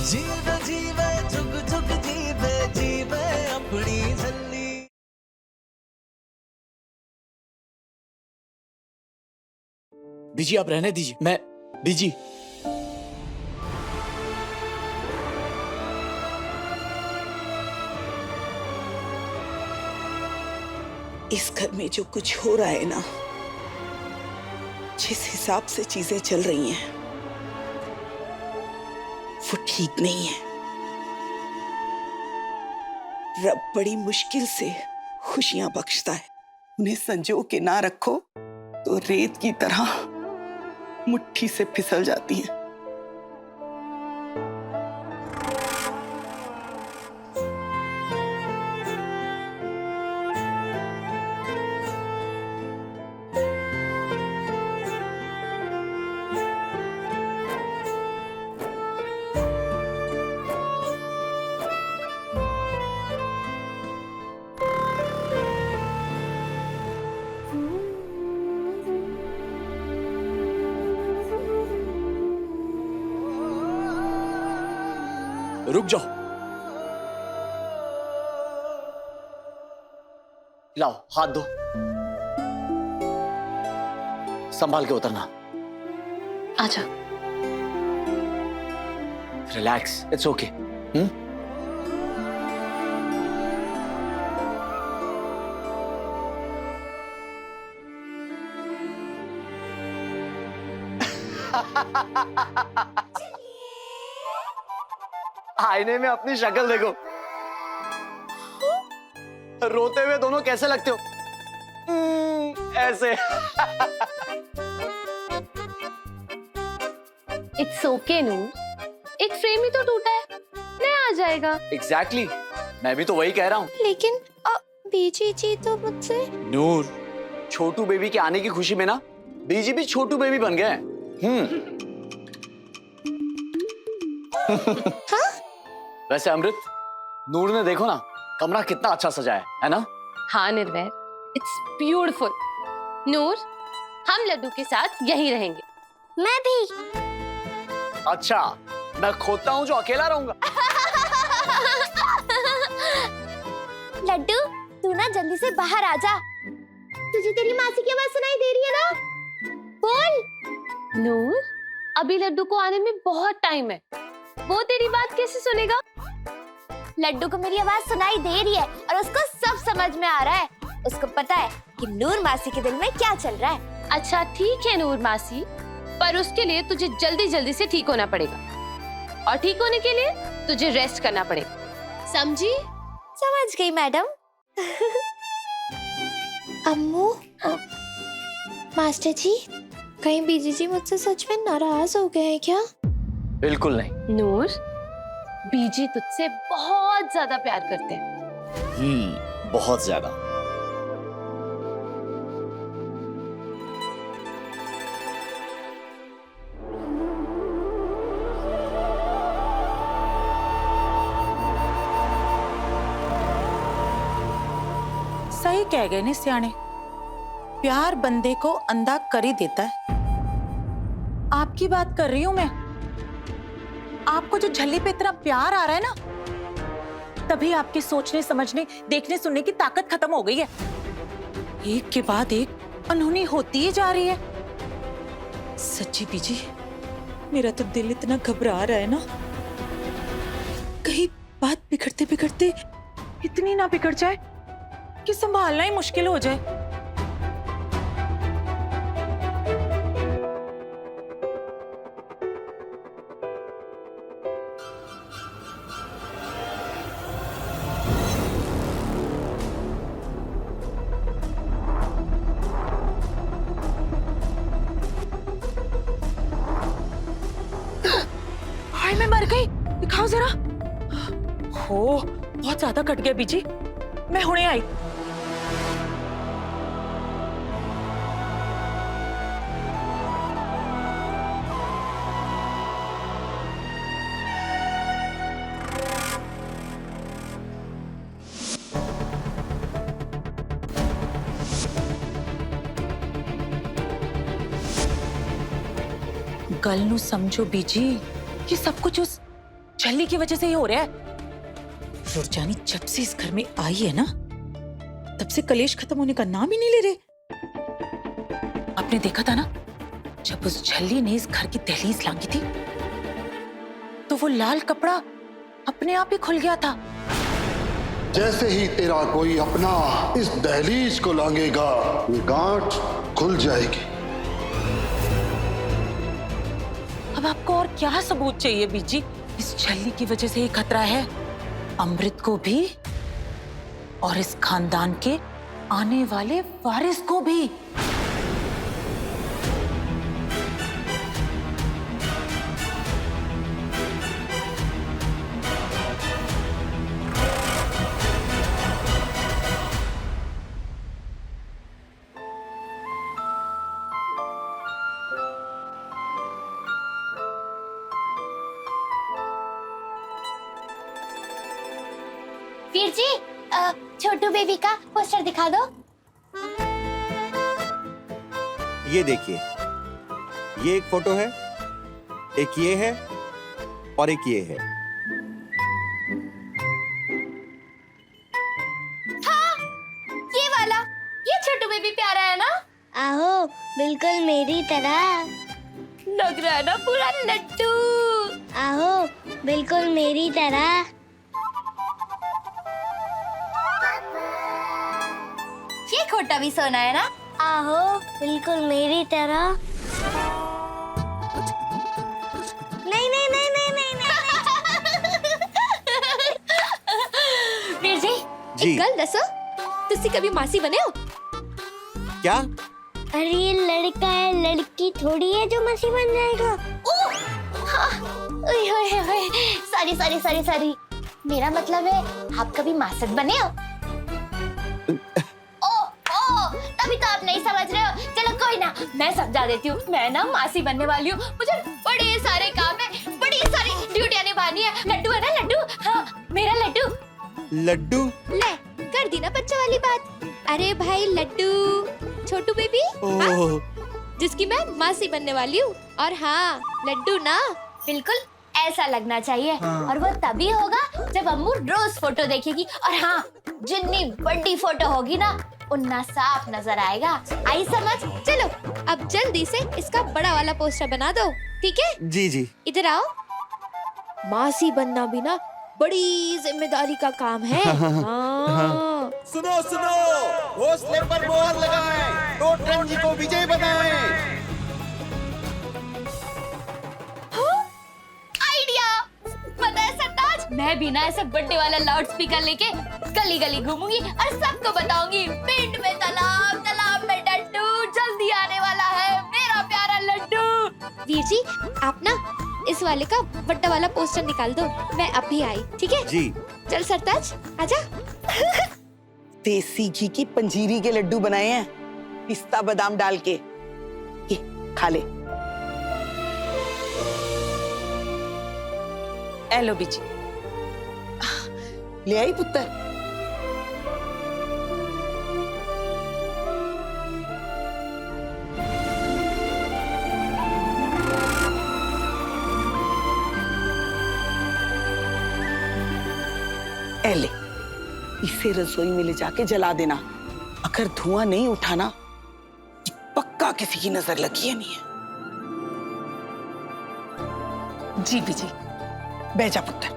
जीवे जीवे जुग जुग जीवे जीवे अपनी झल्ली। बीजी आप रहने दीजिए, मैं बीजी। इस घर में जो कुछ हो रहा है ना, जिस हिसाब से चीजें चल रही हैं, वो ठीक नहीं है। रब बड़ी मुश्किल से खुशियां बख्शता है। उन्हें संजो के ना रखो तो रेत की तरह मुट्ठी से फिसल जाती हैं। रुक जाओ, लाओ हाथ दो, संभाल के उतरना। आजा। Relax, it's okay. आईने में अपनी शक्ल देखो, रोते हुए दोनों कैसे लगते हो? ऐसे। इट्स ओके नूर, एक फ्रेम ही तो टूटा है, नया आ जाएगा। एग्जैक्टली, मैं भी तो वही कह रहा हूँ। लेकिन बीजी जी तो मुझसे। नूर, छोटू बेबी के आने की खुशी में ना बीजी भी छोटू बेबी बन गए। हाँ? वैसे अमृत, नूर ने देखो ना कमरा कितना अच्छा सजाया है ना? हाँ निर्भय, इट्स ब्यूटीफुल। नूर, हम लड्डू के साथ यहीं रहेंगे। मैं भी। अच्छा, मैं खोदता हूँ जो अकेला रहूंगा। लड्डू, तू ना जल्दी से बाहर आ जा। तुझे तेरी मासी की आवाज सुनाई दे रही है ना? बोल। नूर, अभी लड्डू को आने में बहुत टाइम है, वो तेरी बात कैसे सुनेगा? लड्डू को मेरी आवाज सुनाई दे रही है और उसको सब समझ में आ रहा है। उसको पता है कि नूर मासी के दिल में क्या चल रहा है। अच्छा ठीक है नूर मासी, पर उसके लिए तुझे जल्दी जल्दी से ठीक होना पड़ेगा, और ठीक होने के लिए तुझे रेस्ट करना पड़ेगा, समझी? समझ गई मैडम। अम्मू, मास्टर जी, कहीं बीजी जी मुझसे सच में नाराज हो गए हैं क्या? बिल्कुल नहीं। नूर, बीजी तुझसे बहुत ज्यादा प्यार करते हैं। बहुत ज्यादा। सही कह गए ने सियाने, प्यार बंदे को अंधा कर ही देता है। आपकी बात कर रही हूं मैं। आपको जो झल्ली पे इतना प्यार आ रहा है ना, तभी आपके सोचने समझने देखने सुनने की ताकत खत्म हो गई है। एक के बाद एक अनहोनी होती ही जा रही है। सच्ची बीजी, मेरा तो दिल इतना घबरा रहा है ना, कहीं बात बिगड़ते बिगड़ते इतनी ना बिगड़ जाए कि संभालना ही मुश्किल हो जाए। हाय मैं मर गई, दिखाओ जरा। हो बहुत ज्यादा कट गया बीजी, मैं हुणे आई। गल नू समझो बीजी कि सब कुछ उस झल्ली की वजह से ही हो रहा है। रुरजानी जब से इस घर में आई है ना, तब से कलेश खत्म होने का नाम ही नहीं ले रहे। आपने देखा था ना, जब उस झल्ली ने इस घर की दहलीज लांगी थी, तो वो लाल कपड़ा अपने आप ही खुल गया था। जैसे ही तेरा कोई अपना इस दहलीज को लांगेगा, ये गांठ खुल जाएगी। अब आपको और क्या सबूत चाहिए बीजी? इस झल्ली की वजह से ही खतरा है अमृत को भी और इस खानदान के आने वाले वारिस को भी। वीर जी, छोटू बेबी का पोस्टर दिखा दो। ये देखिए, ये एक फोटो है, एक ये है और एक ये है। हाँ, ये वाला, ये छोटू बेबी प्यारा है ना? आहो, बिल्कुल मेरी तरह। लग रहा है ना पूरा लड्डू। आहो, बिल्कुल मेरी तरह। ये खोटा भी सोना है ना? आहो, बिल्कुल मेरी तरह। नहीं नहीं नहीं नहीं नहीं नहीं। वीर जी, जी। एक गल दसो, तुसी कभी मासी बने हो? क्या? अरे ये लड़का है, लड़की थोड़ी है जो मसी बन जाएगा। सॉरी सॉरी सॉरी सॉरी, मेरा मतलब है आप कभी मासद बने हो? तभी तो आप नहीं समझ रहे हो। चलो कोई ना, मैं समझा देती हूँ। मैं ना मासी बनने वाली हूँ, मुझे बड़े सारे काम है, बड़ी सारी ड्यूटियाँ निभानी है। लड्डू है ना, लड्डू? हाँ, मेरा लड्डू। लड्डू? ले, कर दी ना बच्चों वाली बात। अरे भाई लड्डू, छोटू बेबी, हाँ? जिसकी मैं मासी बनने वाली हूँ। और हाँ, लड्डू ना बिल्कुल ऐसा लगना चाहिए। हाँ। और वो तभी होगा जब अम्मू रोज फोटो देखेगी। और हाँ, जितनी बड़ी फोटो होगी ना, उतना साफ नजर आएगा। आई समझ? चलो अब जल्दी से इसका बड़ा वाला पोस्टर बना दो, ठीक है? जी जी। इधर आओ। मासी बनना भी ना बड़ी जिम्मेदारी का काम है। हाँ। सुनो सुनो, घोंसले पर मोहर लगाएं, टोटरन जी को विजय बनाएं। मैं भी ना ऐसे बर्थडे वाला लाउड स्पीकर लेके गली गली घूमूंगी और सबको बताऊंगी, पिंड में तालाब, तालाब में लड्डू, जल्दी आने वाला है मेरा प्यारा लड्डू। वीर जी, आप ना इस वाले का बड्डा वाला पोस्टर निकाल दो। मैं अभी आई, ठीक है? जी। चल सरताज, आजा। देसी घी की पंजीरी के लड्डू बनाए हैं, पिस्ता बादाम डाल के। ये खा ले। एलो बीजी। ले आई पुत्र? ले, इसे रसोई में ले जाके जला देना। अगर धुआं नहीं उठाना, पक्का किसी की नजर लगी है नहीं है। जी बीजी। बैठ जा पुत्र।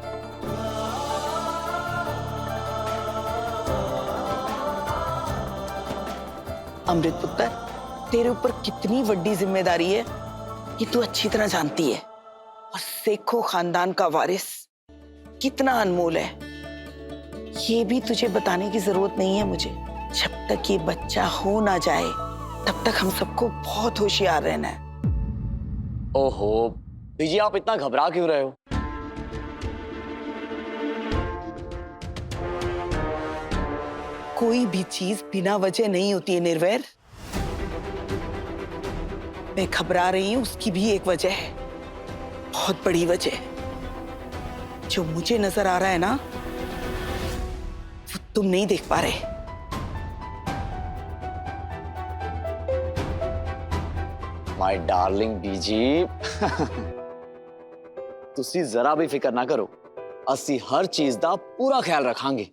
अमृत पुत्र, तेरे ऊपर कितनी बड़ी जिम्मेदारी है ये तू अच्छी तरह जानती है। और सेखों खानदान का वारिस कितना अनमोल है, ये भी तुझे बताने की जरूरत नहीं है मुझे। जब तक ये बच्चा हो ना जाए, तब तक हम सबको बहुत होशियार रहना है। ओहो बीजी, आप इतना घबरा क्यों रहे हो? कोई भी चीज बिना वजह नहीं होती है निर्वैर। मैं घबरा रही हूं, उसकी भी एक वजह है, बहुत बड़ी वजह। जो मुझे नजर आ रहा है ना, वो तुम नहीं देख पा रहे। माय डार्लिंग बीजी, तुसी जरा भी फिक्र ना करो, असी हर चीज दा पूरा ख्याल रखांगे।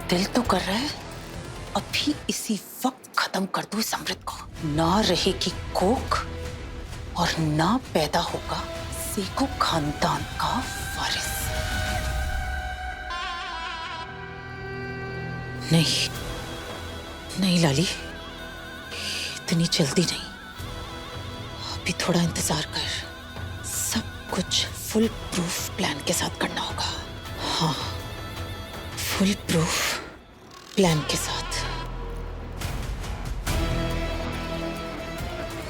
दिल तो कर रहा है अभी इसी वक्त खत्म कर दूं इस अमृत को। ना रहेगी कोख और ना पैदा होगा सेखो खानदान का वारिस। नहीं नहीं लाली, इतनी जल्दी नहीं, अभी थोड़ा इंतजार कर। सब कुछ फुल प्रूफ प्लान के साथ करना होगा। हाँ, फुल प्रूफ प्लान के साथ।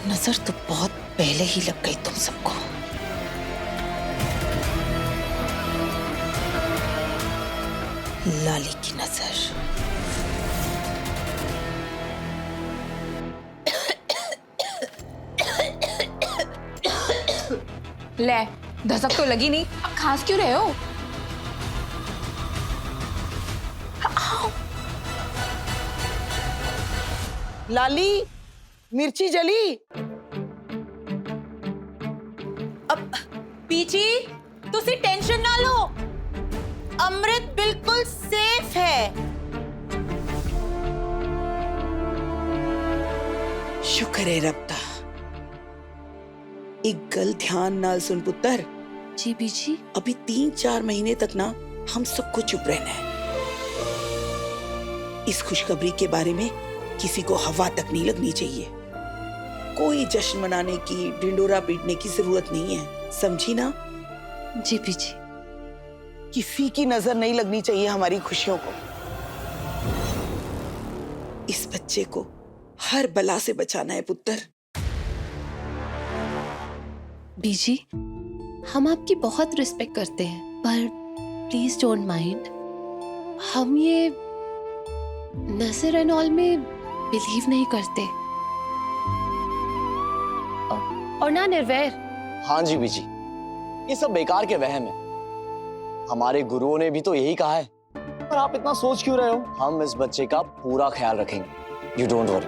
नजर तो बहुत पहले ही लग गई तुम सबको। लाली की नजर। ले, धसक तो लगी नहीं, अब खांस क्यों रहे हो? लाली, मिर्ची जली। अब पीची, तुसी टेंशन ना लो, अमृत बिल्कुल सेफ है। शुक्र है रब दा। एक गल ध्यान नाल सुन पुत्र। जी बीजी। अभी 3-4 महीने तक ना हम सबको चुप रहना है। इस खुशखबरी के बारे में किसी को हवा तक नहीं लगनी चाहिए। कोई जश्न मनाने की, ढिंडोरा पीटने की जरूरत नहीं है, समझी ना? जी बीजी। किसी की नजर नहीं लगनी चाहिए हमारी खुशियों को। इस बच्चे को हर बला से बचाना है पुत्र। बीजी, हम आपकी बहुत रिस्पेक्ट करते हैं, पर प्लीज डोंट माइंड। हम ये नजर एंड ऑल में बिलीव नहीं करते। और ना निर्वैर। हाँ जी बीजी, ये सब बेकार के वहम है। हमारे गुरुओं ने भी तो यही कहा है। पर आप इतना सोच क्यों रहे हो? हम इस बच्चे का पूरा ख्याल रखेंगे। You don't worry.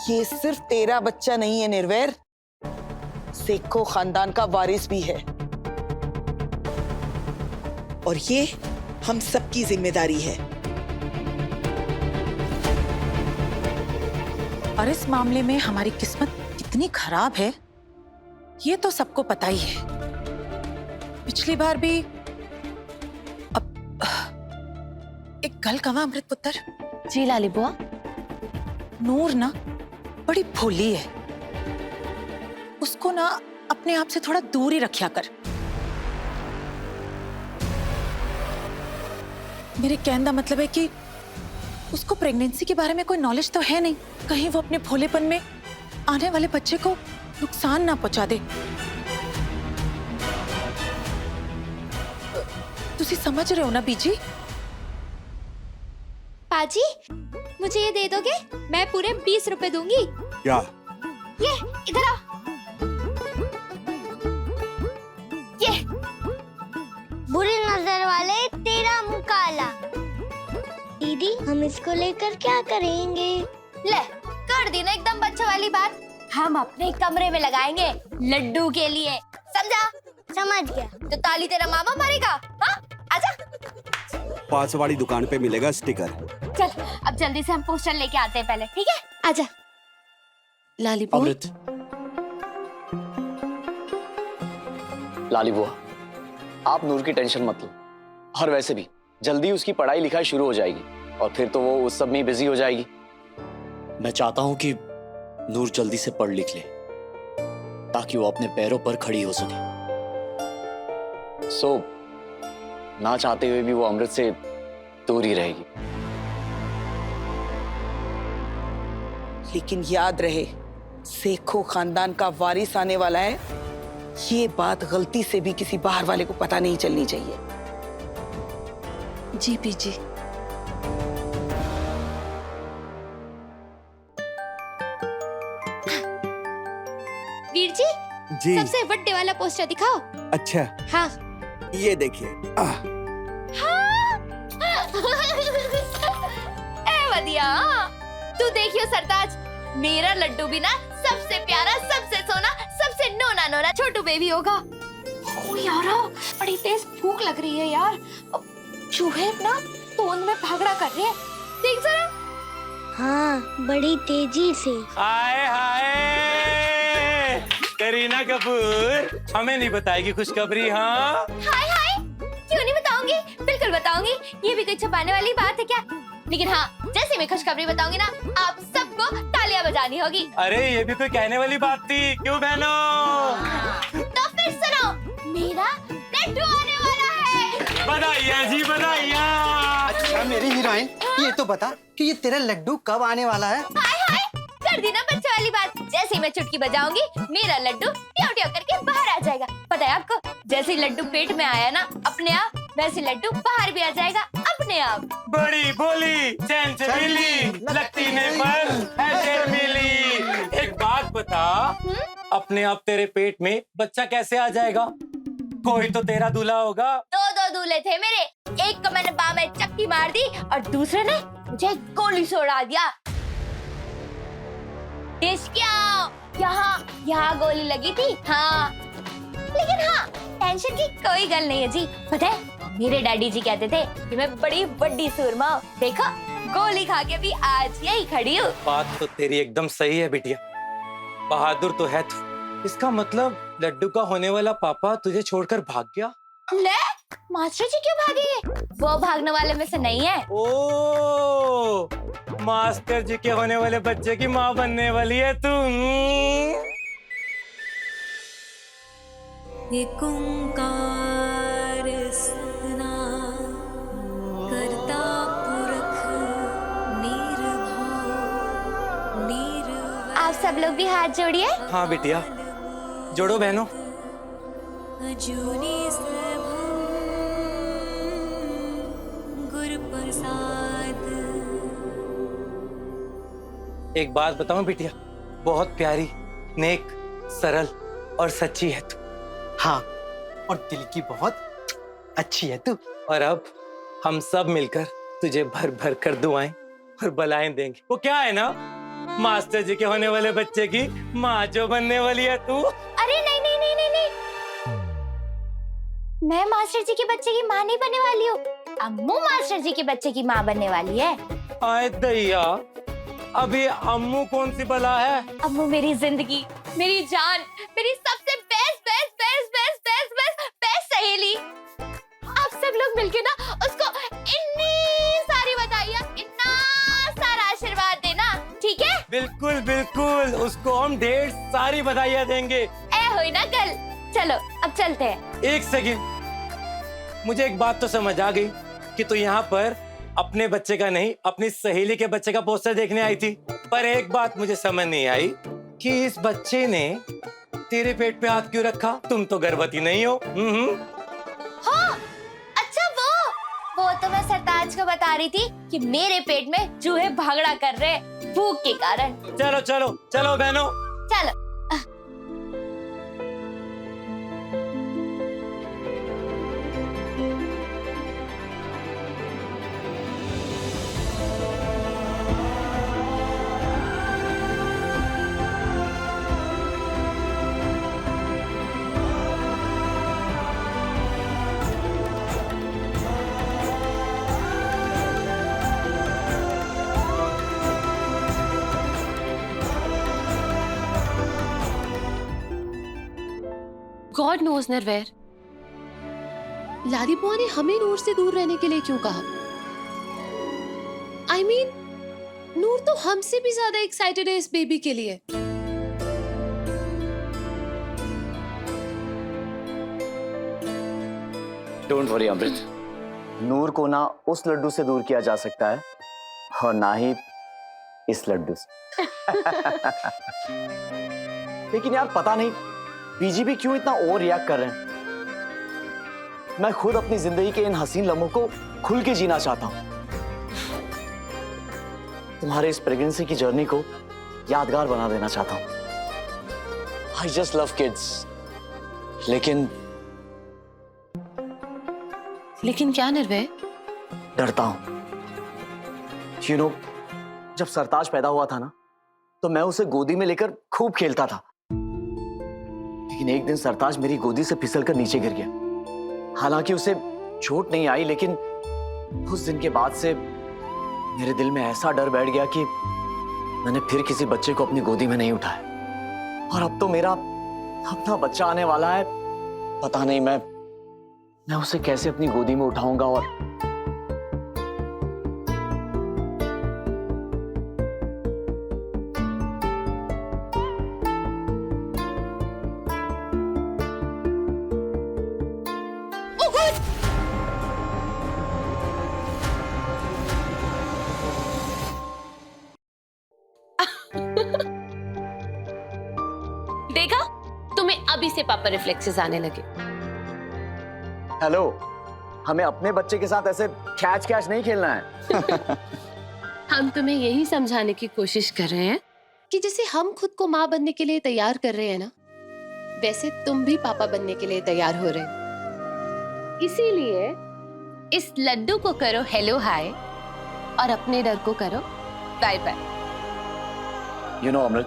ये सिर्फ तेरा बच्चा नहीं है निर्वैर, सेखो खानदान का वारिस भी है। और ये हम सबकी जिम्मेदारी है। और इस मामले में हमारी किस्मत कितनी खराब है ये तो सबको पता ही है। पिछली बार भी एक गल कहा अमृत पुत्र। जी लाली बुआ। नूर ना बड़ी भोली है, उसको ना अपने आप से थोड़ा दूर ही रखा कर। मेरे कहने का मतलब है कि उसको प्रेगनेंसी के बारे में कोई नॉलेज तो है नहीं, कहीं वो अपने भोलेपन में आने वाले बच्चे को नुकसान ना पहुंचा दे। तुसी समझ रहे हो ना बीजी? पाजी, मुझे ये दे दोगे? मैं पूरे 20 रुपए दूंगी। क्या? ये इधर आ। ये बुरी नजर वाले, तेरा मुंह काला। दीदी, हम इसको लेकर क्या करेंगे? ले, कर दी ना एकदम बच्चे वाली बात। हम अपने कमरे में लगाएंगे लड्डू के लिए, समझा? समझ गया। तो ताली तेरा मामा मारेगा। हाँ, आजा। पास वाली दुकान पे मिलेगा स्टिकर। चल, अब जल्दी से हम पोस्टर लेके आते हैं पहले, ठीक है? आजा। लाली बुआ। अमृत, लाली बुआ, आप नूर की टेंशन मत लो। और वैसे भी जल्दी उसकी पढ़ाई लिखाई शुरू हो जाएगी और फिर तो वो उस सब में बिजी हो जाएगी। मैं चाहता हूं कि नूर जल्दी से पढ़ लिख ले ताकि वो अपने पैरों पर खड़ी हो सके। सो ना चाहते हुए भी वो अमृत से दूर ही रहेगी। लेकिन याद रहे, सेखो खानदान का वारिस आने वाला है, ये बात गलती से भी किसी बाहर वाले को पता नहीं चलनी चाहिए। जी बीजी। वीर जी, जी। सबसे बड़े वाला पोस्टर दिखाओ। अच्छा, हाँ। ये देखिए। हाँ। बढ़िया। तू देखियो सरताज, मेरा लड्डू भी ना सबसे प्यारा, सबसे सोना, सबसे नोना नोना छोटू बेबी होगा। ओ यार, बड़ी तेज भूख लग रही है यार। चूहे ना तोंद में भागड़ा कर रहे हैं। देख जरा। हाँ, बड़ी तेजी से। हाय हाय, करीना कपूर हमें नहीं बताएगी खुशखबरी? हाँ हाय हाय, क्यों नहीं बताऊंगी, बिल्कुल बताऊंगी। ये भी कोई छुपाने वाली बात है क्या? लेकिन हाँ, जैसे मैं खुशखबरी बताऊंगी ना, आप सबको तालियां बजानी होगी। अरे ये भी कोई कहने वाली बात थी, क्यों बहनों? तो फिर सुनो, मेरा लड्डू आने वाला है। बधाइयाँ जी, बधाइयाँ। अच्छा मेरी हीरोइन, ये तो बता कि ये तेरा लड्डू कब आने वाला है? हाय हाय, कर दी ना बच्चे वाली बात। जैसे ही मैं चुटकी बजाऊंगी, मेरा लड्डू ट्यों ट्यों करके बाहर आ जाएगा। पता है आपको, जैसे ही लड्डू पेट में आया ना अपने आप, वैसे लड्डू बाहर भी आ जाएगा अपने आप। बड़ी बोली चैन से मिली, लगती ने पर ऐसे मिली। एक बात बता, अपने आप तेरे पेट में बच्चा कैसे आ जाएगा? कोई तो तेरा दूल्हा होगा। दो दूल्हे थे मेरे, एक को मैंने बाह में चक्की मार दी और दूसरे ने मुझे गोली से उड़ा दिया। यहाँ गोली लगी थी। हाँ, लेकिन हाँ, टेंशन की कोई गल नहीं है जी। पता है मेरे डैडी जी कहते थे कि मैं बड़ी बड़ी सूरमा हूँ। देखो, गोली खा के भी आज यही खड़ी हूँ। बात तो तेरी एकदम सही है बिटिया, बहादुर तो है तू। इसका मतलब लड्डू का होने वाला पापा तुझे छोड़कर भाग गया? ले, मास्टर जी क्यों भागेंगे? वो भागने वाले में से नहीं है। ओ, मास्टर जी के होने वाले बच्चे की माँ बनने वाली है तू। एक ओंकार सतनाम, करता पुरख निर्भव निर्वैर। आप सब लोग भी हाथ जोड़िए। हाँ बिटिया, जोड़ो बहनों। अजूनी सभम गुरु प्रसाद। एक बात बताऊं बिटिया, बहुत प्यारी, नेक, सरल और सच्ची है तू। हाँ, और दिल की बहुत अच्छी है तू। और अब हम सब मिलकर तुझे भर भर कर दुआएं और बलाएं देंगे। वो क्या है ना, मास्टर जी के होने वाले बच्चे की माँ जो बनने वाली है तू। अरे नहीं नहीं नहीं नहीं नहीं, मैं मास्टर जी के बच्चे की माँ नहीं बनने वाली हूँ। अम्मू मास्टर जी के बच्चे की माँ बनने वाली है। आए दैया, अभी अम्मू कौन सी बला है? अम्मू मेरी जिंदगी, मेरी जान, मेरी सबसे best best best best best best best सहेली। आप सब लोग मिलके ना उसको इतनी सारी बधाइयाँ, इतना सारा आशीर्वाद देना, ठीक है? बिल्कुल बिल्कुल, उसको हम ढेर सारी बधाइयाँ देंगे। ए हुई ना कल। चलो अब चलते हैं। एक सेकंड, मुझे एक बात तो समझ आ गई कि तू यहाँ पर अपने बच्चे का नहीं, अपनी सहेली के बच्चे का पोस्टर देखने आई थी। पर एक बात मुझे समझ नहीं आई कि इस बच्चे ने तेरे पेट पे हाथ क्यों रखा? तुम तो गर्भवती नहीं हो। हाँ, अच्छा वो तो मैं सरताज को बता रही थी कि मेरे पेट में चूहे भागड़ा कर रहे भूख के कारण। चलो चलो चलो बहनों, चलो। गॉड नोज नरवैर, लादी बुआ ने हमें नूर से दूर रहने के लिए क्यों कहा? I mean, नूर तो हमसे भी ज्यादा एक्साइटेड है इस बेबी के लिए। डोंट वरी अमृत, नूर को ना उस लड्डू से दूर किया जा सकता है और ना ही इस लड्डू से। लेकिन यार पता नहीं बीजीबी क्यों इतना ओवर रिएक्ट कर रहे हैं। मैं खुद अपनी जिंदगी के इन हसीन लम्हों को खुल के जीना चाहता हूं। तुम्हारे इस प्रेगनेंसी की जर्नी को यादगार बना देना चाहता हूं। I just love kids. लेकिन क्या निर्भय? डरता हूं। यू नो, जब सरताज पैदा हुआ था ना, तो मैं उसे गोदी में लेकर खूब खेलता था। लेकिन एक दिन सरताज मेरी गोदी से फिसलकर नीचे गिर गया। हालांकि उसे चोट नहीं आई, लेकिन उस दिन के बाद से मेरे दिल में ऐसा डर बैठ गया कि मैंने फिर किसी बच्चे को अपनी गोदी में नहीं उठाया। और अब तो मेरा अपना बच्चा आने वाला है। पता नहीं मैं उसे कैसे अपनी गोदी में उठाऊंगा। और देखा, तुम्हें अभी से पापा रिफ्लेक्सेस आने लगे। हेलो, हमें अपने बच्चे के साथ ऐसे कैच कैच नहीं खेलना है। हम तुम्हें यही समझाने की कोशिश कर रहे हैं कि जैसे हम खुद को माँ बनने के लिए तैयार कर रहे हैं ना, वैसे तुम भी पापा बनने के लिए तैयार हो रहे हो। इसीलिए इस लड्डू को करो हेलो हाय और अपने डर को करो बाय बाय। यू नो अमृत,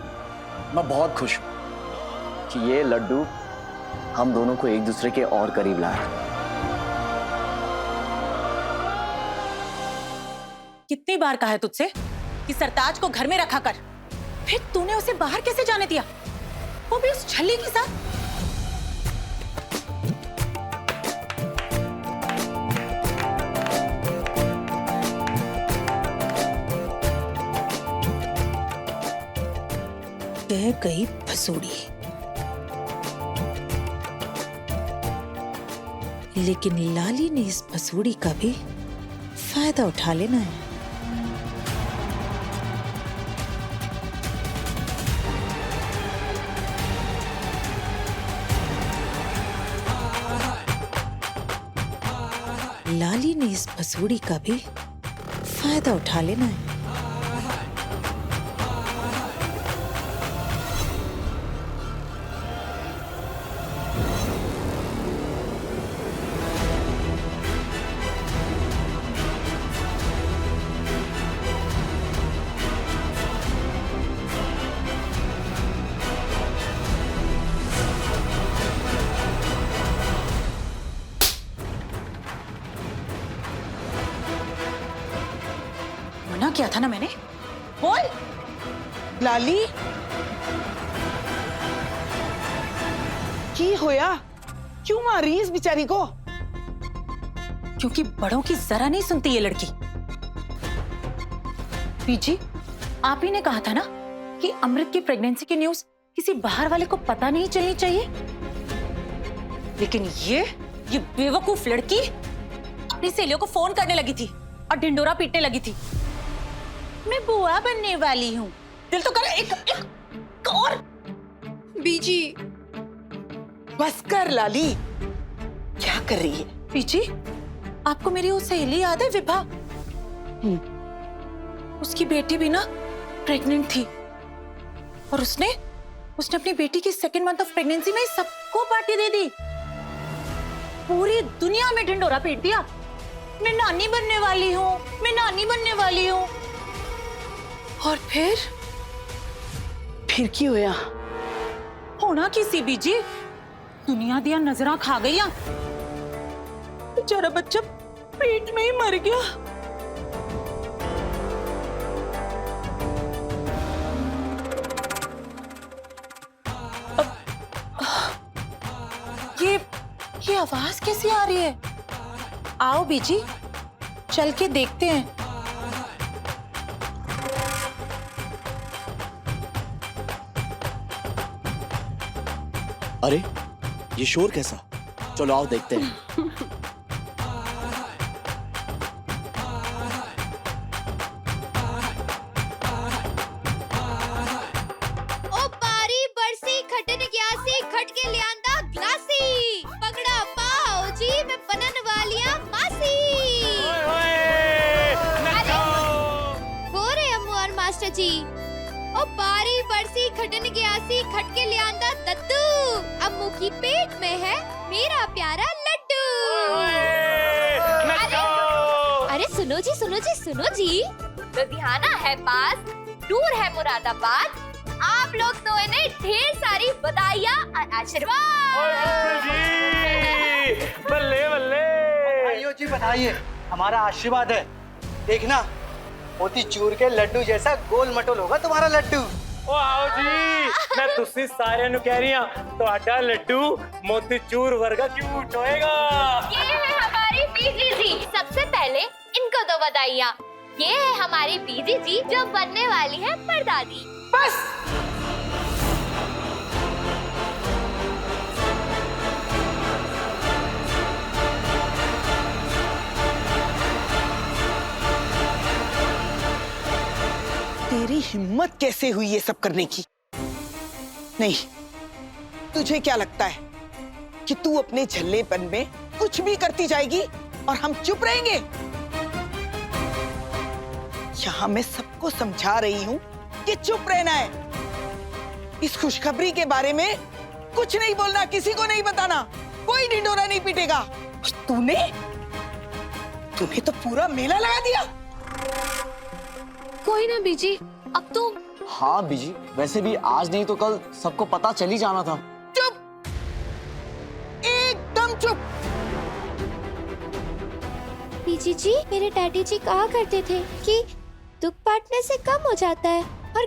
मैं बहुत खुश हूं कि ये लड्डू हम दोनों को एक दूसरे के और करीब लाया। कितनी बार कहा है तुझसे कि सरताज को घर में रखा कर, फिर तूने उसे बाहर कैसे जाने दिया, वो भी उस छल्ली के साथ। कह गई भसूड़ी, लेकिन लाली ने इस भसूड़ी का भी फायदा उठा लेना है। लाली ने इस भसूड़ी का भी फायदा उठा लेना है। मना किया था ना मैंने, बोल। लाली की होया, क्यों मारी इस बेचारी को? क्योंकि बड़ों की जरा नहीं सुनती ये लड़की। पीजी, आप ही ने कहा था ना कि अमृत की प्रेगनेंसी की न्यूज़ किसी बाहर वाले को पता नहीं चलनी चाहिए, लेकिन ये बेवकूफ लड़की अपनी सहेलियों को फोन करने लगी थी और ढिंडोरा पीटने लगी थी। मैं बुआ बनने वाली हूँ। दिल तो करे एक और। बीजी बस कर लाली, क्या कर रही है? पीजी, आपको मेरी वो सहेली याद है विभा? उसकी बेटी भी ना प्रेग्नेंट थी और उसने अपनी बेटी की सेकेंड मंथ ऑफ प्रेगनेंसी में सबको पार्टी दे दी। पूरी दुनिया में ढिंडोरा पीट दिया, मैं नानी बनने वाली हूँ, मैं नानी बनने वाली हूँ। और फिर की होया? होना किसी बीजी, दुनिया दिया नजरा खा गई। बेचारा बच्चा पेट में ही मर गया। ये आवाज कैसी आ रही है? आओ बीजी, चल के देखते हैं। अरे ये शोर कैसा? चलो आओ देखते हैं। ओ पारी बरसी खटन ग्यासी खट के लियांदा ग्लासी पगड़ा पाओ जी मैं बनन वालिया मासी। हो रे अम्मू और मास्टर जी। ओ पारी बरसी खटन ग्यासी खट के लियांदा दद्दू अम्मू की पेट में है मेरा प्यारा लड्डू। अरे सुनो जी सुनो जी सुनो जी, लुधियाना है पास, दूर है मुरादाबाद। आप लोग तो इन्हें ढेर सारी बधाइयाँ और आशीर्वाद। बल्ले बल्ले। भाइयों जी बधाइए, हमारा आशीर्वाद है। देखना मोतीचूर के लड्डू जैसा गोल मटोल होगा तुम्हारा लड्डू। ओ आओ जी, मैं तुसी सारे नु कह रही हूं, तो आटा लड्डू मोतीचूर वर्गा क्यूट होएगा। ये है हमारी बीजी जी। सबसे पहले इनको दो बधाइयाँ। ये है हमारी बीजी जी जो बनने वाली है परदादी। बस तेरी हिम्मत कैसे हुई ये सब करने की? नहीं, तुझे क्या लगता है कि तू अपने झल्लेपन में कुछ भी करती जाएगी और हम चुप रहेंगे? यहां मैं सबको समझा रही हूं कि चुप रहना है। इस खुशखबरी के बारे में कुछ नहीं बोलना, किसी को नहीं बताना, कोई ढिंढोरा नहीं पीटेगा। और तूने तो पूरा मेला लगा दिया। कोई ना बीजी, अब तो हाँ बीजी, वैसे भी आज नहीं तो कल सबको पता चल ही जाना था। चुप, एकदम चुप। बीजी जी, मेरे डैडी जी कहा करते थे कि दुख बांटने से कम हो जाता है और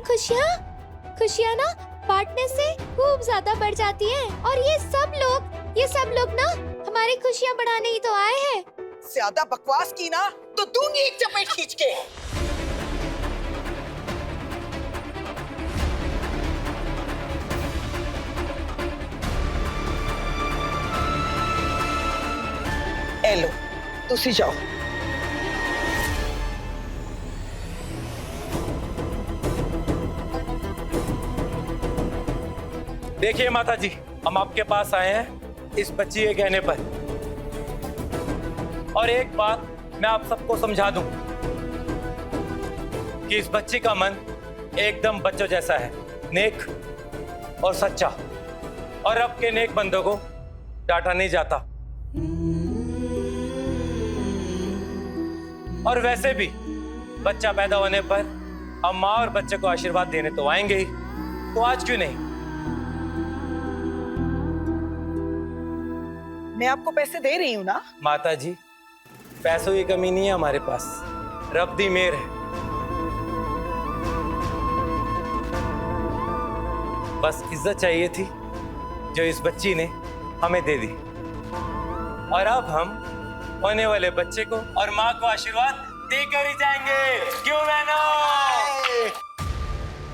खुशियाँ ना बांटने से खूब ज्यादा बढ़ जाती हैं। और ये सब लोग ना हमारी खुशियाँ बढ़ाने ही तो आए हैं। ज्यादा बकवास की ना तो दूंगी एक चपेट खींच के। लो, तुसी जाओ। देखिए माता जी, हम आपके पास आए हैं इस बच्ची के कहने पर। और एक बात मैं आप सबको समझा दूं कि इस बच्ची का मन एकदम बच्चों जैसा है, नेक और सच्चा। और अब के नेक बंदों को डांटा नहीं जाता। और वैसे भी बच्चा पैदा होने पर हम माँ और बच्चे को आशीर्वाद देने तो आएंगे ही, तो आज क्यों नहीं? मैं आपको पैसे दे रही हूँ ना। माता जी, पैसों की कमी नहीं है हमारे पास, रब दी मेहर है। बस इज्जत चाहिए थी जो इस बच्ची ने हमें दे दी। और अब हम होने वाले बच्चे को और माँ को आशीर्वाद देकर ही जाएंगे। क्यों बहनों?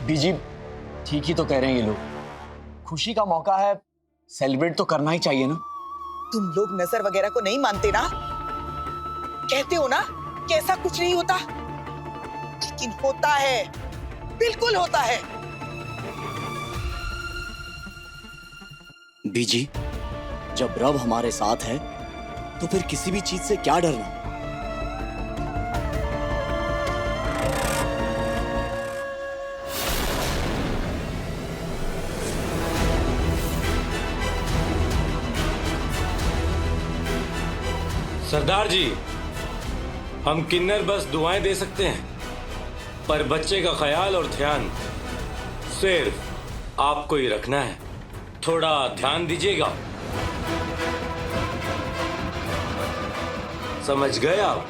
बीजी ठीक ही तो कह रहे हैं ये लोग। खुशी का मौका है, सेलिब्रेट तो करना ही चाहिए ना। तुम लोग नजर वगैरह को नहीं मानते ना, कहते हो ना कि ऐसा कुछ नहीं होता, लेकिन होता है, बिल्कुल होता है। बीजी, जब रब हमारे साथ है तो फिर किसी भी चीज से क्या डरना। सरदार जी, हम किन्नर बस दुआएं दे सकते हैं, पर बच्चे का ख्याल और ध्यान सिर्फ आपको ही रखना है। थोड़ा ध्यान दीजिएगा। समझ गए आप?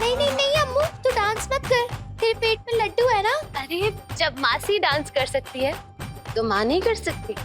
नहीं अम्मू, तू डांस मत कर, तेरे पेट में लड्डू है ना। अरे जब मासी डांस कर सकती है तो माँ नहीं कर सकती?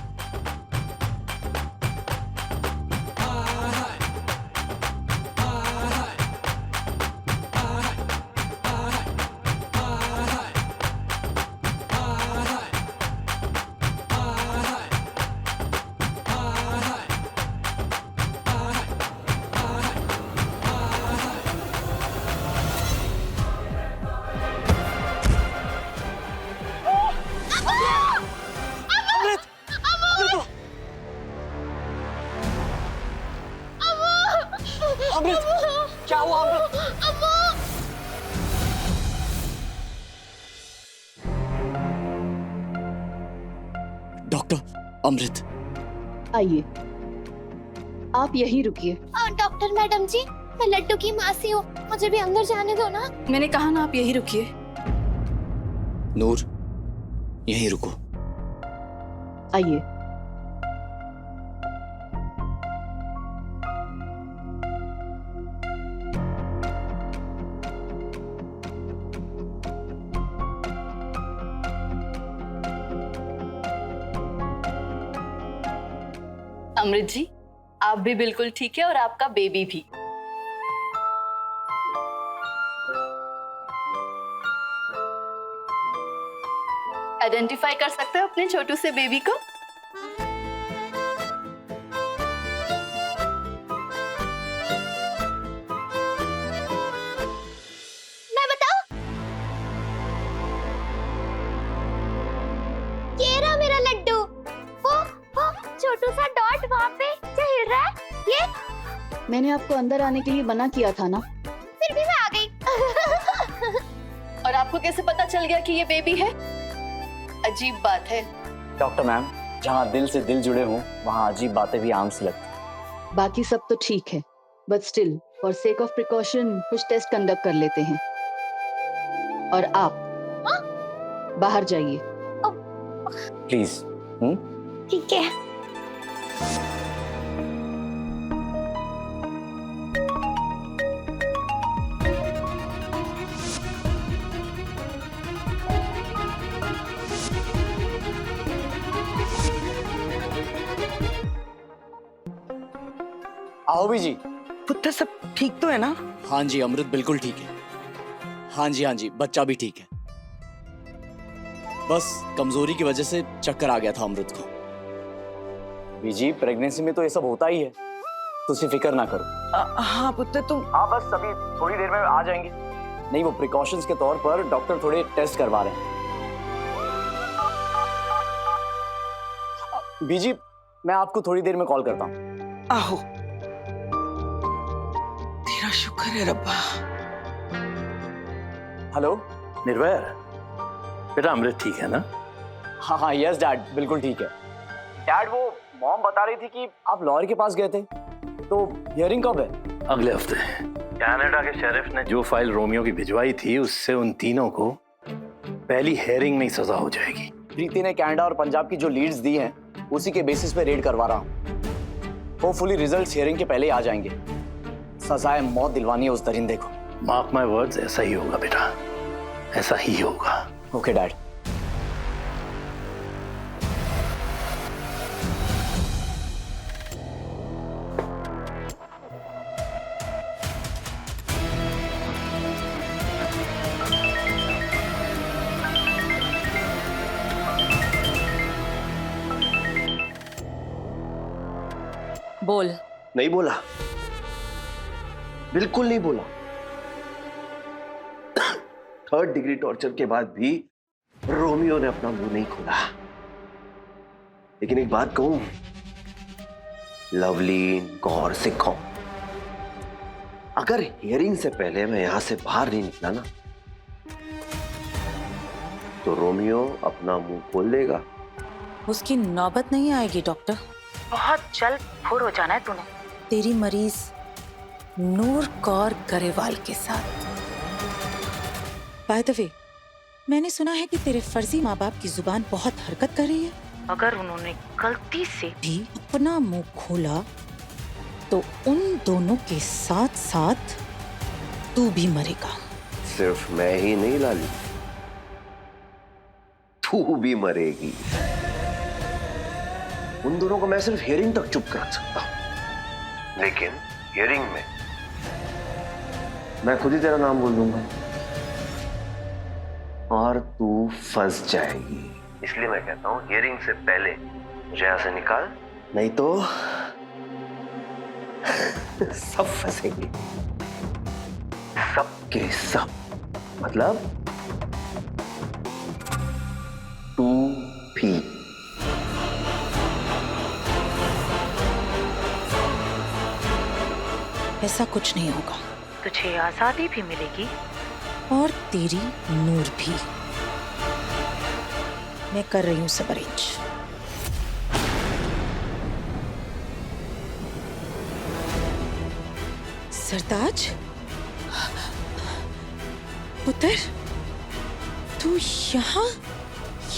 क्या हुआ अमृत? डॉक्टर अमृत, आइए, आप यहीं रुकिए। डॉक्टर मैडम जी, मैं लड्डू की मासी हूँ, मुझे भी अंदर जाने दो ना। मैंने कहा ना, आप यहीं रुकिए। नूर, यहीं रुको। आइए। अमृत जी, आप भी बिल्कुल ठीक है और आपका बेबी भी। आइडेंटिफाई कर सकते हो अपने छोटू से बेबी को? मैं बताऊं? ये रहा मेरा लड्डू। वो छोटू सा डॉट वहाँ पे जो हिल रहा है, ये। मैंने आपको अंदर आने के लिए मना किया था ना। फिर भी मैं आ गई। और आपको कैसे पता चल गया कि ये बेबी है? अजीब बात है। डॉक्टर मैम, जहाँ दिल से दिल जुड़े हों वहाँ अजीब बातें भी आम सी लगती। बाकी सब तो ठीक है, but still for sake of precaution कुछ टेस्ट कंडक्ट कर लेते हैं। और आप बाहर जाइए प्लीज। ठीक है। आओ भी जी। पुत्र सब ठीक तो है ना? हाँ जी अमृत बिल्कुल ठीक है। हाँ जी, बच्चा भी ठीक है। बस कमजोरी की वजह से चक्कर आ गया था अमृत को। बीजी, प्रेगनेंसी में तो ये सब होता ही है, तुझे फिक्र ना करो। हाँ पुत्र, तुम। हाँ बस अभी थोड़ी देर में आ जाएंगे। नहीं, वो प्रिकॉशंस के तौर पर डॉक्टर थोड़े टेस्ट करवा रहे हैं। बीजी, मैं आपको थोड़ी देर में कॉल करता हूँ। आहो, तेरा शुक्र है रब्बा। हेलो निर्भय, बेटा अमृत ठीक है ना? हाँ यस डैड, बिल्कुल ठीक है। डैड, वो मॉम बता रही थी कि आप लॉयर के पास गए थे, तो हियरिंग कब है? अगले हफ्ते। कनाडा के शेरिफ ने जो फाइल रोमियो की भिजवाई थी, उससे उन तीनों को पहली हियरिंग में ही सजा हो जाएगी। प्रीति ने कनाडा और पंजाब की जो लीड्स दी हैं, उसी के बेसिस पे रेड करवा रहा हूँ। होपफुली रिजल्ट्स हियरिंग के पहले ही आ जाएंगे। सजाए मौत दिलवानी है उस दरिंदे को। मार्क माय वर्ड्स, ऐसा ही होगा बेटा, ऐसा ही होगा। Okay dad. बोल। नहीं बोला, बिल्कुल नहीं बोला। 3rd डिग्री टॉर्चर के बाद भी रोमियो ने अपना मुंह नहीं खोला। लेकिन एक बात कहूं, लवली, गौर से कहो, अगर हियरिंग से पहले मैं यहां से बाहर नहीं निकला ना, तो रोमियो अपना मुंह खोल देगा। उसकी नौबत नहीं आएगी डॉक्टर। बहुत जल्द फुर हो जाना है तूने। तेरी मरीज नूर कौर गरेवाल के साथ। बाय द वे, मैंने सुना है कि तेरे फर्जी माँ बाप की जुबान बहुत हरकत कर रही है। अगर उन्होंने गलती से भी अपना मुंह खोला तो उन दोनों के साथ साथ तू भी मरेगा। सिर्फ मैं ही नहीं लाली, तू भी मरेगी। उन दोनों को मैं सिर्फ हियरिंग तक चुप करा सकता हूं, लेकिन हियरिंग में मैं खुद ही तेरा नाम बोल दूंगा और तू फंस जाएगी। इसलिए मैं कहता हूं हियरिंग से पहले मुझे यहां से निकाल, नहीं तो सब फंसेंगे, सब के सब। मतलब तू भी। ऐसा कुछ नहीं होगा। तुझे आजादी भी मिलेगी और तेरी नूर भी। मैं कर रही हूँ सब अरेंज। सरताज, पुत्र, तू यहाँ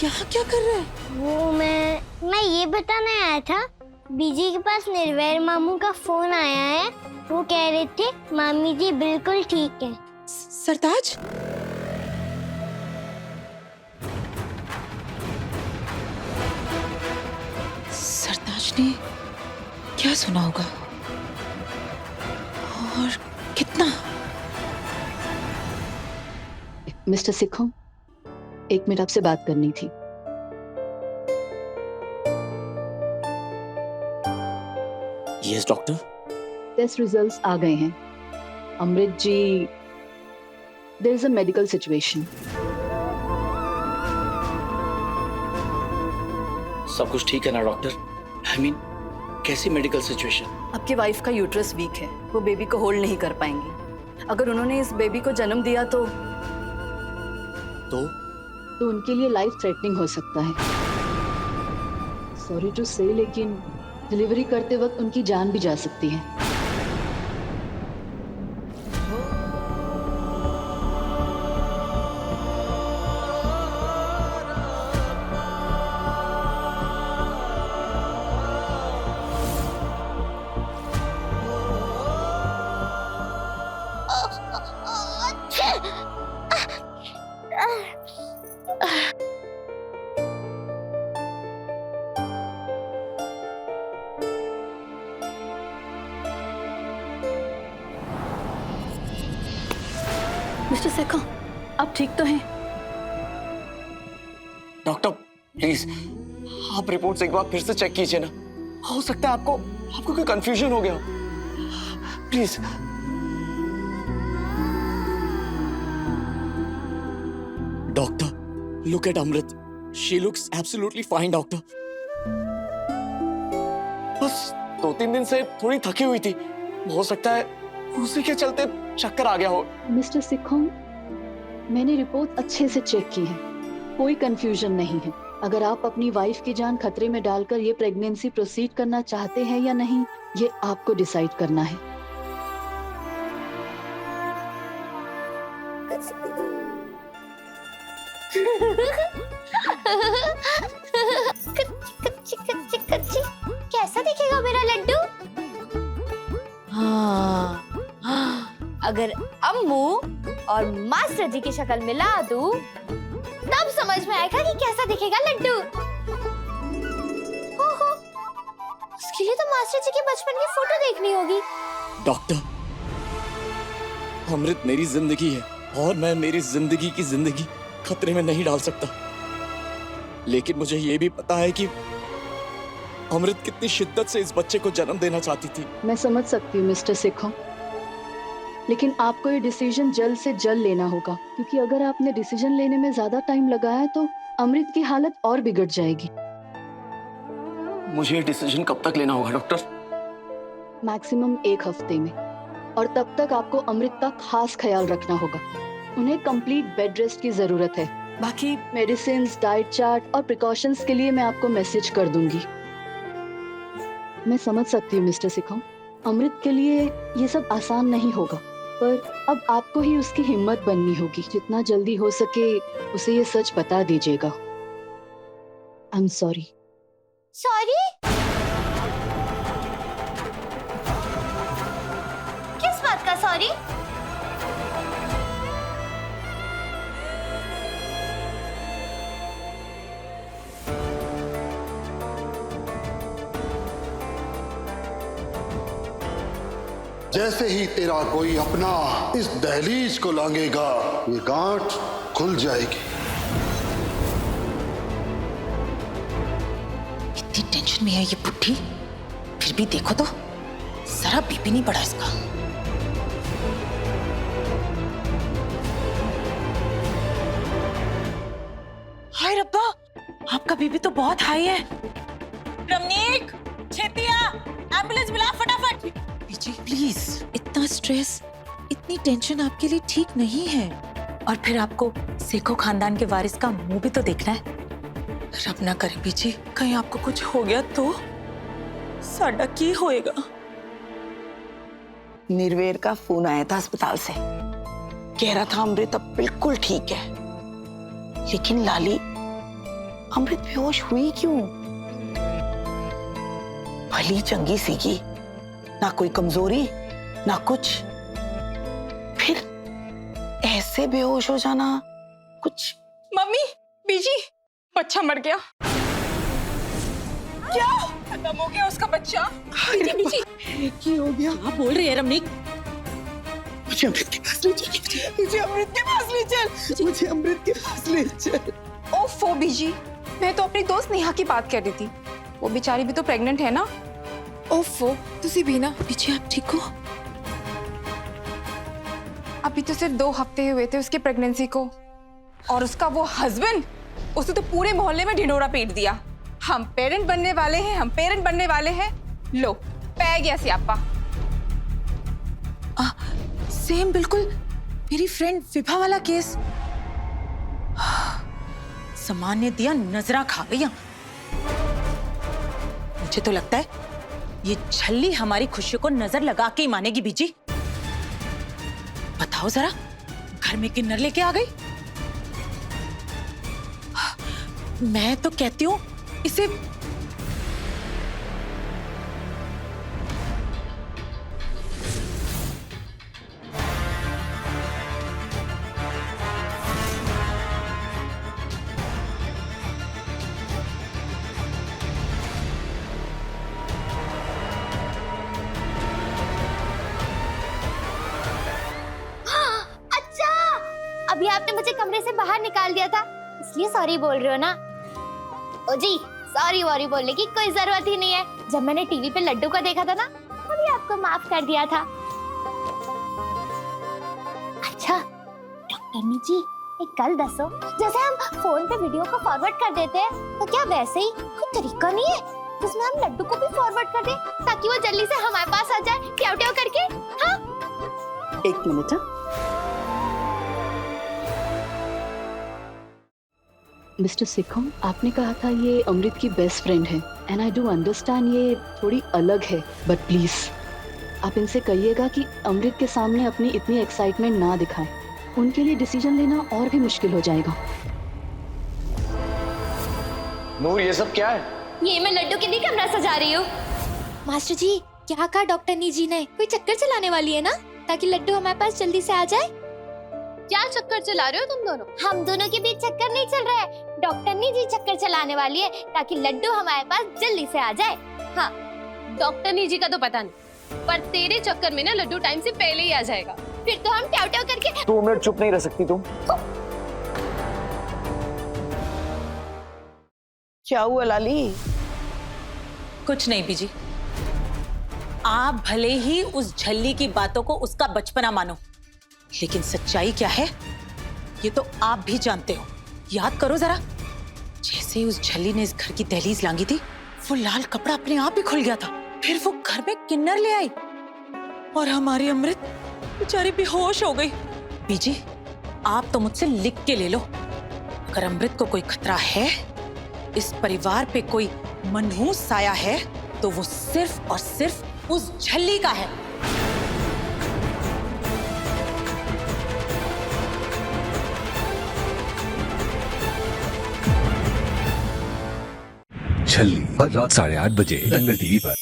क्या कर रहा है? वो मैं ये बताने आया था। बीजी के पास निर्वैर मामू का फोन आया है। वो कह रहे थे मामी जी बिल्कुल ठीक है। सरताज, सरताज ने क्या सुना होगा और कितना? मिस्टर सिखों, 1 मिनट आपसे बात करनी थी। Yes doctor. टेस्ट रिजल्ट्स आ गए हैं। Amrit ji, there is a medical situation. सब कुछ ठीक है ना डॉक्टर? आई मीन कैसी मेडिकल सिचुएशन? आपकी वाइफ का यूट्रस वीक है, वो बेबी को होल्ड नहीं कर पाएंगी। अगर उन्होंने इस बेबी को जन्म दिया तो उनके लिए लाइफ थ्रेटनिंग हो सकता है। सॉरी टू से, लेकिन डिलीवरी करते वक्त उनकी जान भी जा सकती है। मिस्टर सेखा, आप ठीक तो हैं? डॉक्टर प्लीज आप रिपोर्ट्स एक बार फिर से चेक कीजिए ना। हो सकता है आपको कोई कंफ्यूजन हो गया। Please. Doctor look at Amrit, she looks absolutely fine doctor. बस 2-3 दिन से थोड़ी थकी हुई थी, हो सकता है उसी के चलते चक्कर आ गया हो। मिस्टर सिखों, मैंने रिपोर्ट अच्छे से चेक की है, कोई कंफ्यूजन नहीं है। अगर आप अपनी वाइफ की जान खतरे में डालकर ये प्रेगनेंसी प्रोसीड करना चाहते हैं या नहीं, ये आपको डिसाइड करना है। कच्ची कैसा दिखेगा मेरा लड्डू? हाँ, अगर अम्मू और मास्टर जी की शक्ल मिला दूं, तब समझ में आएगा कि कैसा दिखेगा लड्डू। ओहो, उसके लिए तो मास्टर जी की बचपन की फोटो देखनी होगी। डॉक्टर, अमृत मेरी जिंदगी है और मैं मेरी जिंदगी की जिंदगी खतरे में नहीं डाल सकता। लेकिन मुझे ये भी पता है कि अमृत कितनी शिद्दत से इस बच्चे को जन्म देना चाहती थी। मैं समझ सकती हूँ मिस्टर सिखों, लेकिन आपको ये डिसीजन जल्द से जल्द लेना होगा, क्योंकि अगर आपने डिसीजन लेने में ज्यादा टाइम लगाया तो अमृत की हालत और बिगड़ जाएगी। मुझे ये डिसीजन कब तक लेना होगा डॉक्टर? मैक्सिमम 1 हफ्ते में, और तब तक आपको अमृत का खास ख्याल रखना होगा। उन्हें कंप्लीट बेड रेस्ट की जरूरत है। बाकी मेडिसिन, डाइट चार्ट और प्रिकॉशंस के लिए मैं आपको मैसेज कर दूंगी। मैं समझ सकती हूँ मिस्टर सिखों, अमृत के लिए ये सब आसान नहीं होगा, पर अब आपको ही उसकी हिम्मत बननी होगी। जितना जल्दी हो सके उसे ये सच बता दीजिएगा। I am sorry. सॉरी? किस बात का सॉरी? जैसे ही तेरा कोई अपना इस दहलीज को लांघेगा, ये गांठ खुल जाएगी। इतनी टेंशन में है ये बुढ़ी, फिर भी देखो तो जरा बीपी नहीं बढ़ा इसका। हाय रब्बा, आपका बीपी तो बहुत हाई है। रमनीक, छेती आ, एम्बुलेंस बुला फटाफट। बीजी प्लीज, इतना स्ट्रेस, इतनी टेंशन आपके लिए ठीक नहीं है। और फिर आपको सेखो खानदान के वारिस का मुंह भी तो देखना है। रब ना करे बीजी, कहीं आपको कुछ हो गया तो साडा की होएगा। निर्वेर का फोन आया था अस्पताल से, कह रहा था अमृत अब बिल्कुल ठीक है। लेकिन लाली, अमृत बेहोश हुई क्यों? भली चंगी सीगी, ना कोई कमजोरी ना कुछ, फिर ऐसे बेहोश हो जाना कुछ। मम्मी, बीजी, बच्चा मर गया। क्या खत्म हो गया उसका बच्चा? बीजी, क्या हो गया? क्या बोल रही है रमनीक? मुझे अमृत के पास ले चल, मुझे अमृत के पास ले चल, मुझे अमृत के पास ले चल। ओफो बीजी, मैं तो अपनी दोस्त नेहा की बात कर रही थी। वो बेचारी भी तो प्रेग्नेंट है ना। ओफो, तुसी भी ना। बीजी आप ठीक हो? अभी तो सिर्फ 2 हफ्ते हुए थे उसकी प्रेगनेंसी को, और उसका वो हस्बैंड, उसने तो पूरे मोहल्ले में ढिंडोरा पीट दिया। हम पेरेंट बनने वाले हैं, हम पेरेंट बनने वाले हैं। लो, पै गया सियापा। सेम बिल्कुल मेरी फ्रेंड विभा वाला केस। सामान ने दिया, नजरा खा गया। मुझे तो लगता है ये छल्ली हमारी खुशियों को नजर लगा के ही मानेगी। बीजी बताओ जरा, घर में किन्नर लेके आ गई? मैं तो कहती हूँ इसे अभी आपने मुझे कमरे से बाहर निकाल दिया था, इसलिए सॉरी बोल रहे हो ना? ओ जी, सॉरी वॉरी बोलने की कोई जरूरत ही नहीं है। जब मैंने टीवी पे लड्डू को देखा था ना, तभी आपको माफ कर दिया था। अच्छा डॉक्टरनी जी, एक गल दसो, जैसे हम फोन पे वीडियो को फॉरवर्ड कर देते हैं, तो क्या वैसे ही कोई तरीका नहीं है जिसमें हम लड्डू को भी फॉरवर्ड कर दें, ताकि वो जल्दी से हमारे पास आ जाए ट्याव ट्याव करके? हाँ, 1 मिनट। मिस्टर सिखम, आपने कहा था ये अमृत की बेस्ट फ्रेंड है, एंड आई डू अंडरस्टैंड ये थोड़ी अलग है, बट प्लीज आप इनसे कहिएगा कि अमृत के सामने अपनी इतनी एक्साइटमेंट ना दिखाएं। उनके लिए डिसीजन लेना और भी मुश्किल हो जाएगा। नूर, ये सब क्या है? ये मैं लड्डू के लिए कमरा सजा रही हूँ। मास्टर जी, क्या कहा डॉक्टरनी जी ने? कोई चक्कर चलाने वाली है ना, ताकि लड्डू हमारे पास जल्दी से आ जाए? क्या चक्कर चला रहे हो तुम दोनों? हम दोनों के बीच चक्कर नहीं चल रहा है, डॉक्टरनी जी चक्कर चलाने वाली है ताकि लड्डू हमारे पास जल्दी से आ जाए। हाँ, डॉक्टरनी जी का तो पता नहीं, पर तेरे चक्कर में ना लड्डू टाइम से पहले ही आ जाएगा। फिर तो हम ट्याव ट्याव करके। 2 मिनट चुप नहीं रह सकती तुम? क्या हुआ लाली? कुछ नहीं बीजी, आप भले ही उस झल्ली की बातों को उसका बचपना मानो, लेकिन सच्चाई क्या है ये तो आप भी जानते हो। याद करो जरा, जैसे उस झल्ली ने इस घर की दहलीज लांगी थी, वो लाल कपड़ा अपने आप ही खुल गया था। फिर वो घर में किन्नर ले आई और हमारी अमृत बेचारी बेहोश हो गई। बीजी, आप तो मुझसे लिख के ले लो, अगर अमृत को कोई खतरा है, इस परिवार पे कोई मनहूस साया है, तो वो सिर्फ और सिर्फ उस झल्ली का है। छल्ली हर रात 8:30 बजे दंगल टीवी पर।